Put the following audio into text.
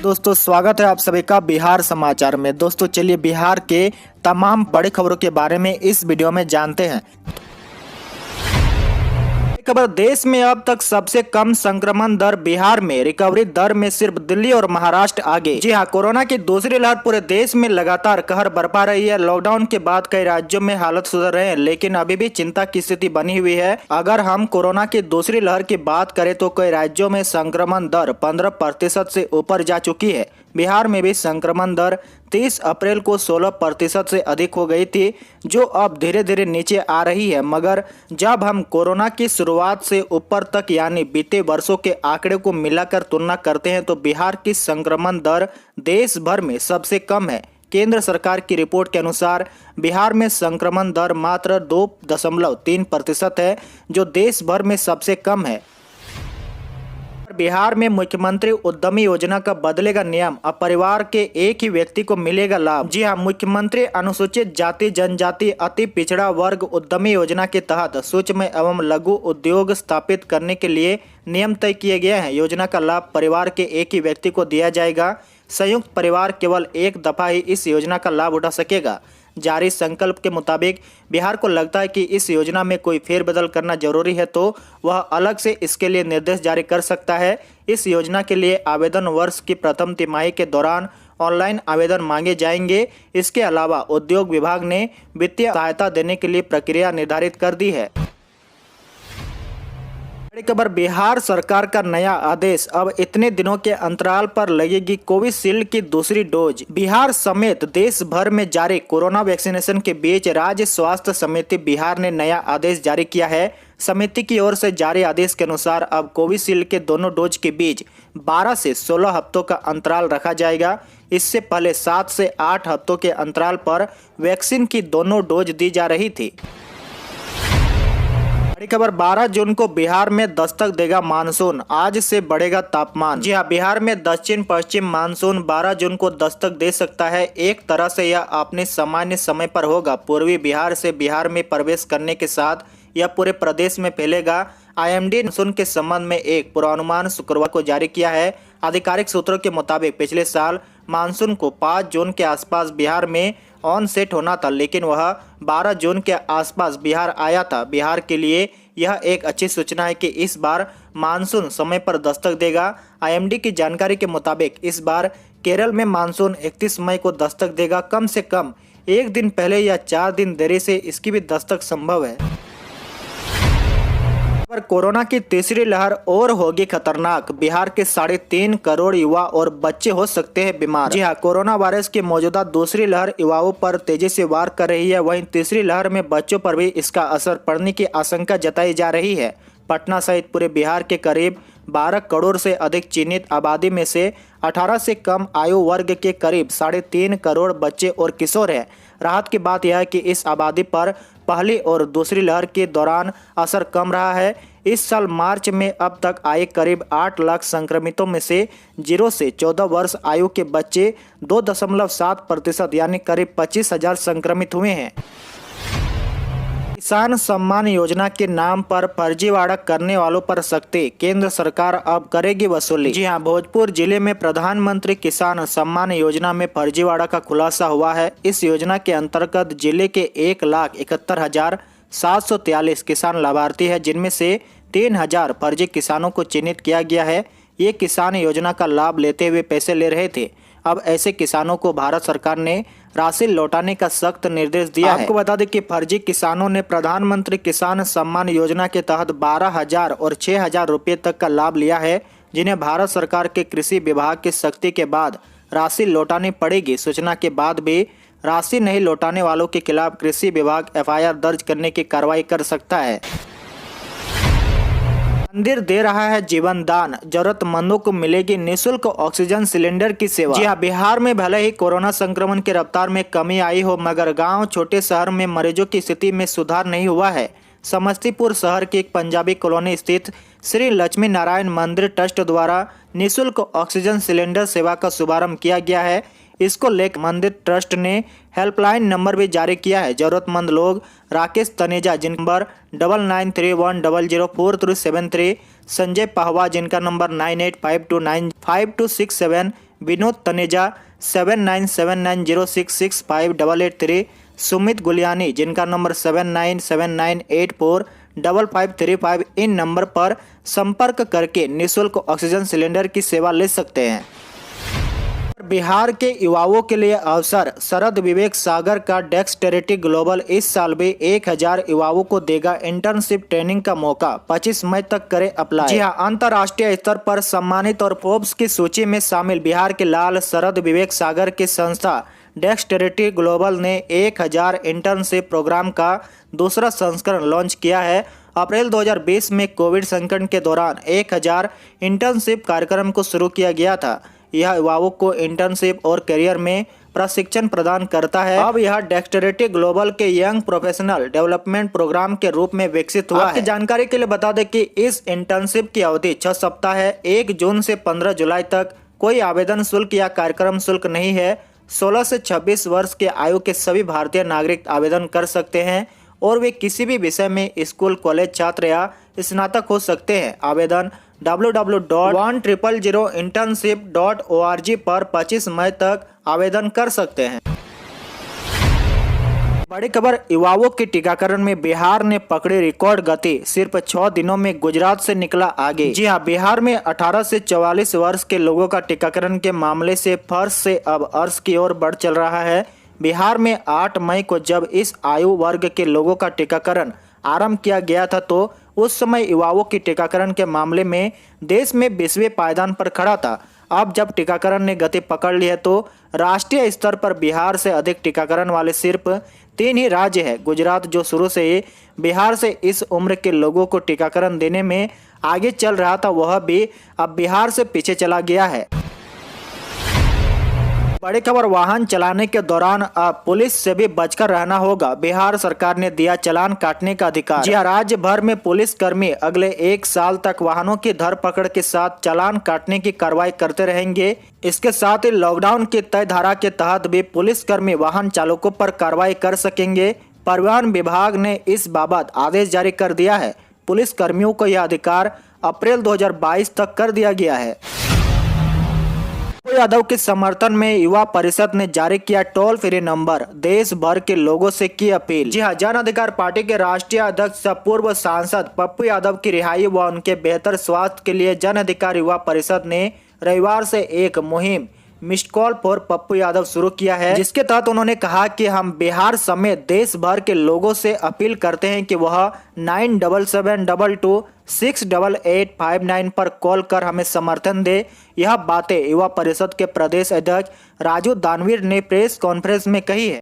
दोस्तों स्वागत है आप सभी का बिहार समाचार में। दोस्तों चलिए बिहार के तमाम बड़ी खबरों के बारे में इस वीडियो में जानते हैं। खबर, देश में अब तक सबसे कम संक्रमण दर बिहार में। रिकवरी दर में सिर्फ दिल्ली और महाराष्ट्र आगे। जी हां, कोरोना की दूसरी लहर पूरे देश में लगातार कहर बरपा रही है। लॉकडाउन के बाद कई राज्यों में हालत सुधर रहे हैं, लेकिन अभी भी चिंता की स्थिति बनी हुई है। अगर हम कोरोना की दूसरी लहर की बात करें तो कई राज्यों में संक्रमण दर 15% से ऊपर जा चुकी है। बिहार में भी संक्रमण दर 30 अप्रैल को 16% से अधिक हो गई थी, जो अब धीरे धीरे नीचे आ रही है। मगर जब हम कोरोना की शुरुआत से ऊपर तक यानी बीते वर्षों के आंकड़े को मिलाकर तुलना करते हैं तो बिहार की संक्रमण दर देश भर में सबसे कम है। केंद्र सरकार की रिपोर्ट के अनुसार बिहार में संक्रमण दर मात्र 2.3% है, जो देश भर में सबसे कम है। बिहार में मुख्यमंत्री उद्यमी योजना का बदलेगा नियम, अब परिवार के एक ही व्यक्ति को मिलेगा लाभ। जी हां, मुख्यमंत्री अनुसूचित जाति जनजाति अति पिछड़ा वर्ग उद्यमी योजना के तहत सूक्ष्म एवं लघु उद्योग स्थापित करने के लिए नियम तय किए गए हैं। योजना का लाभ परिवार के एक ही व्यक्ति को दिया जाएगा। संयुक्त परिवार केवल एक दफा ही इस योजना का लाभ उठा सकेगा। जारी संकल्प के मुताबिक बिहार को लगता है कि इस योजना में कोई फेरबदल करना जरूरी है तो वह अलग से इसके लिए निर्देश जारी कर सकता है। इस योजना के लिए आवेदन वर्ष की प्रथम तिमाही के दौरान ऑनलाइन आवेदन मांगे जाएंगे। इसके अलावा उद्योग विभाग ने वित्तीय सहायता देने के लिए प्रक्रिया निर्धारित कर दी है। खबर, बिहार सरकार का नया आदेश, अब इतने दिनों के अंतराल पर लगेगी कोविशील्ड की दूसरी डोज। बिहार समेत देश भर में जारी कोरोना वैक्सीनेशन के बीच राज्य स्वास्थ्य समिति बिहार ने नया आदेश जारी किया है। समिति की ओर से जारी आदेश के अनुसार अब कोविशील्ड के दोनों डोज के बीच 12 से 16 हफ्तों का अंतराल रखा जाएगा। इससे पहले 7 से 8 हफ्तों के अंतराल पर वैक्सीन की दोनों डोज दी जा रही थी। बड़ी खबर, 12 जून को बिहार में दस्तक देगा मानसून, आज से बढ़ेगा तापमान। जी हां, बिहार में दक्षिण पश्चिम मानसून 12 जून को दस्तक दे सकता है। एक तरह से यह अपने सामान्य समय पर होगा। पूर्वी बिहार से बिहार में प्रवेश करने के साथ यह पूरे प्रदेश में फैलेगा। आईएमडी मानसून के संबंध में एक पूर्वानुमान शुक्रवार को जारी किया है। आधिकारिक सूत्रों के मुताबिक पिछले साल मानसून को 5 जून के आसपास बिहार में ऑन सेट होना था, लेकिन वह 12 जून के आसपास बिहार आया था। बिहार के लिए यह एक अच्छी सूचना है कि इस बार मानसून समय पर दस्तक देगा। आईएमडी की जानकारी के मुताबिक इस बार केरल में मानसून 31 मई को दस्तक देगा। कम से कम एक दिन पहले या 4 दिन देरी से इसकी भी दस्तक संभव है। पर कोरोना की तीसरी लहर और होगी खतरनाक, बिहार के 3.5 करोड़ युवा और बच्चे हो सकते हैं बीमार। जी हां, कोरोना वायरस की मौजूदा दूसरी लहर युवाओं पर तेजी से वार कर रही है। वहीं तीसरी लहर में बच्चों पर भी इसका असर पड़ने की आशंका जताई जा रही है। पटना सहित पूरे बिहार के करीब 12 करोड़ से अधिक चिन्हित आबादी में से 18 से कम आयु वर्ग के करीब 3.5 करोड़ बच्चे और किशोर हैं। राहत की बात यह है कि इस आबादी पर पहली और दूसरी लहर के दौरान असर कम रहा है। इस साल मार्च में अब तक आए करीब 8 लाख संक्रमितों में से 0 से 14 वर्ष आयु के बच्चे 2.7% यानी करीब 25,000 संक्रमित हुए हैं। किसान सम्मान योजना के नाम पर फर्जीवाड़ा करने वालों पर सख्ती, केंद्र सरकार अब करेगी वसूली। जी हां, भोजपुर जिले में प्रधानमंत्री किसान सम्मान योजना में फर्जीवाड़ा का खुलासा हुआ है। इस योजना के अंतर्गत जिले के 1,71,743 किसान लाभार्थी है, जिनमें से 3,000 फर्जी किसानों को चिन्हित किया गया है। ये किसान योजना का लाभ लेते हुए पैसे ले रहे थे। अब ऐसे किसानों को भारत सरकार ने राशि लौटाने का सख्त निर्देश दिया है। आपको बता दें कि फर्जी किसानों ने प्रधानमंत्री किसान सम्मान योजना के तहत 12,000 और 6,000 रुपये तक का लाभ लिया है, जिन्हें भारत सरकार के कृषि विभाग की सख्ती के बाद राशि लौटानी पड़ेगी। सूचना के बाद भी राशि नहीं लौटाने वालों के खिलाफ कृषि विभाग FIR दर्ज करने की कार्रवाई कर सकता है। मंदिर दे रहा है जीवन दान, जरूरतमंदों को मिलेगी निःशुल्क ऑक्सीजन सिलेंडर की सेवा। जी हां, बिहार में भले ही कोरोना संक्रमण की रफ्तार में कमी आई हो, मगर गांव छोटे शहर में मरीजों की स्थिति में सुधार नहीं हुआ है। समस्तीपुर शहर की एक पंजाबी कॉलोनी स्थित श्री लक्ष्मी नारायण मंदिर ट्रस्ट द्वारा निःशुल्क ऑक्सीजन सिलेंडर सेवा का शुभारंभ किया गया है। इसको लेकर मंदिर ट्रस्ट ने हेल्पलाइन नंबर भी जारी किया है। जरूरतमंद लोग राकेश तनेजा जिनका नंबर 9931004373, संजय पहवा जिनका नंबर 9852952267, विनोद तनेजा 7979066588 सुमित गुलियानी जिनका नंबर 7979845535 इन नंबर पर संपर्क करके निःशुल्क ऑक्सीजन सिलेंडर की सेवा ले सकते हैं। बिहार के युवाओं के लिए अवसर, शरद विवेक सागर का डेक्सटेरिटी ग्लोबल इस साल भी 1000 युवाओं को देगा इंटर्नशिप ट्रेनिंग का मौका। 25 मई तक करें अप्लाई। जी हां, अंतर्राष्ट्रीय स्तर पर सम्मानित और फोर्ब्स की सूची में शामिल बिहार के लाल शरद विवेक सागर की संस्था डेक्सटेरिटी ग्लोबल ने 1000 इंटर्नशिप प्रोग्राम का दूसरा संस्करण लॉन्च किया है। अप्रैल 2020 में कोविड संकट के दौरान 1000 इंटर्नशिप कार्यक्रम को शुरू किया गया था। यह युवाओं को इंटर्नशिप और करियर में प्रशिक्षण प्रदान करता है। अब यह डेक्सटेरिटी ग्लोबल के यंग प्रोफेशनल डेवलपमेंट प्रोग्राम के रूप में विकसित हुआ है। जानकारी के लिए बता दें कि इस इंटर्नशिप की अवधि 6 सप्ताह है। 1 जून से 15 जुलाई तक कोई आवेदन शुल्क या कार्यक्रम शुल्क नहीं है। 16 से 26 वर्ष के आयु के सभी भारतीय नागरिक आवेदन कर सकते हैं और वे किसी भी विषय में स्कूल, कॉलेज छात्र या स्नातक हो सकते हैं। आवेदन www.1000internship.org पर 25 मई तक आवेदन कर सकते हैं। बड़ी खबर, युवाओं के टीकाकरण में बिहार ने पकड़ी रिकॉर्ड गति, सिर्फ 6 दिनों में गुजरात से निकला आगे। जी हां, बिहार में 18 से 44 वर्ष के लोगों का टीकाकरण के मामले से फर्श से अब अर्श की ओर बढ़ चल रहा है। बिहार में 8 मई को जब इस आयु वर्ग के लोगों का टीकाकरण आरंभ किया गया था तो उस समय युवाओं की टीकाकरण के मामले में देश में 20वें पायदान पर खड़ा था। अब जब टीकाकरण ने गति पकड़ ली है तो राष्ट्रीय स्तर पर बिहार से अधिक टीकाकरण वाले सिर्फ 3 ही राज्य है। गुजरात, जो शुरू से ही बिहार से इस उम्र के लोगों को टीकाकरण देने में आगे चल रहा था, वह भी अब बिहार से पीछे चला गया है। बड़ी खबर, वाहन चलाने के दौरान अब पुलिस से भी बचकर रहना होगा। बिहार सरकार ने दिया चालान काटने का अधिकार। जी हां, राज्य भर में पुलिस कर्मी अगले 1 साल तक वाहनों की धरपकड़ के साथ चालान काटने की कार्रवाई करते रहेंगे। इसके साथ ही लॉकडाउन की तय धारा के तहत भी पुलिस कर्मी वाहन चालकों पर कार्रवाई कर सकेंगे। परिवहन विभाग ने इस बाबत आदेश जारी कर दिया है। पुलिस कर्मियों को यह अधिकार अप्रैल 2022 तक कर दिया गया है। पप्पू यादव के समर्थन में युवा परिषद ने जारी किया टोल फ्री नंबर, देश भर के लोगों से की अपील। जी हां, जन अधिकार पार्टी के राष्ट्रीय अध्यक्ष पूर्व सांसद पप्पू यादव की रिहाई व उनके बेहतर स्वास्थ्य के लिए जन अधिकार युवा परिषद ने रविवार से एक मुहिम missed call for Pappu Yadav शुरू किया है, जिसके तहत उन्होंने कहा कि हम बिहार समेत देश भर के लोगों से अपील करते हैं कि वह 9772268859 पर कॉल कर हमें समर्थन दे। यह बातें युवा परिषद के प्रदेश अध्यक्ष राजू दानवीर ने प्रेस कॉन्फ्रेंस में कही है।